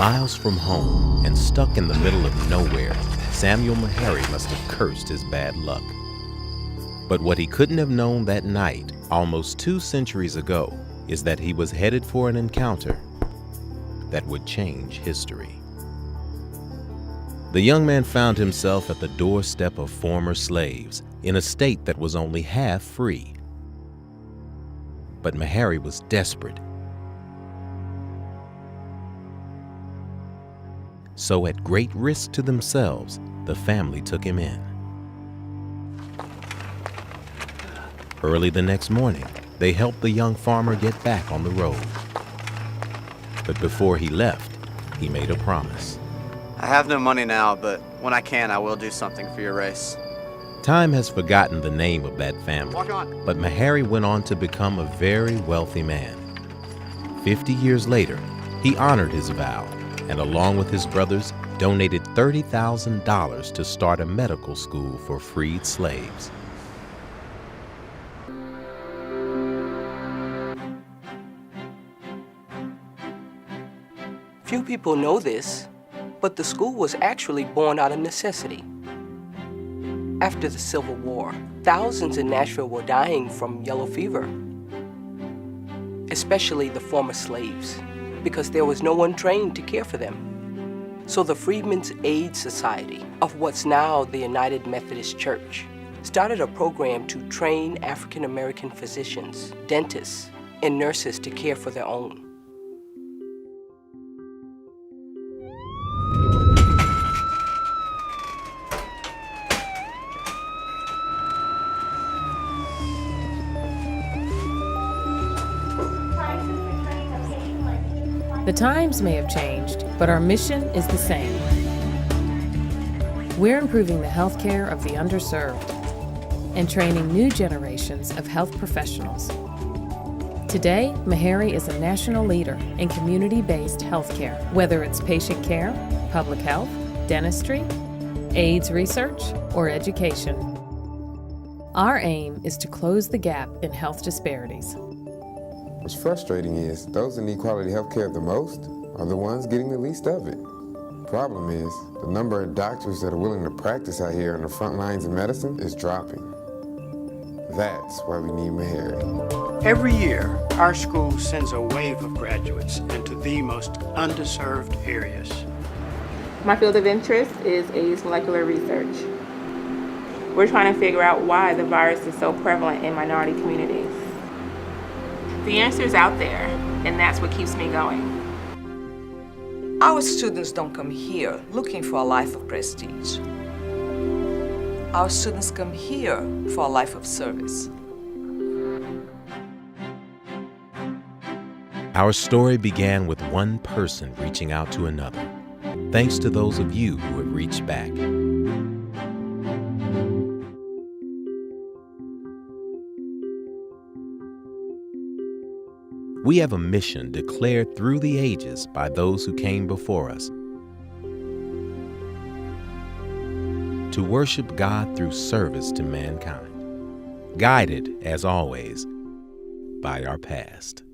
Miles from home and stuck in the middle of nowhere, Samuel Meharry must have cursed his bad luck. But what he couldn't have known that night, almost 2 centuries ago, is that he was headed for an encounter that would change history. The young man found himself at the doorstep of former slaves in a state that was only half free. But Meharry was desperate. So at great risk to themselves, the family took him in. Early the next morning, they helped the young farmer get back on the road. But before he left, he made a promise. I have no money now, but when I can, I will do something for your race. Time has forgotten the name of that family, Walk on. but Meharry went on to become a very wealthy man. 50 years later, he honored his vow and, along with his brothers, donated $30,000 to start a medical school for freed slaves. Few people know this, but the school was actually born out of necessity. After the Civil War, thousands in Nashville were dying from yellow fever, especially the former slaves, because there was no one trained to care for them. So the Freedmen's Aid Society, of what's now the United Methodist Church, started a program to train African American physicians, dentists, and nurses to care for their own. The times may have changed, but our mission is the same. We're improving the health care of the underserved and training new generations of health professionals. Today, Meharry is a national leader in community-based health care, whether it's patient care, public health, dentistry, AIDS research, or education. Our aim is to close the gap in health disparities. What's frustrating is those that need quality health care the most are the ones getting the least of it. Problem is, the number of doctors that are willing to practice out here on the front lines of medicine is dropping. That's why we need Meharry. Every year, our school sends a wave of graduates into the most underserved areas. My field of interest is AIDS molecular research. We're trying to figure out why the virus is so prevalent in minority communities. The answer is out there, and that's what keeps me going. Our students don't come here looking for a life of prestige. Our students come here for a life of service. Our story began with one person reaching out to another, thanks to those of you who have reached back. We have a mission declared through the ages by those who came before us to worship God through service to mankind, guided, as always, by our past.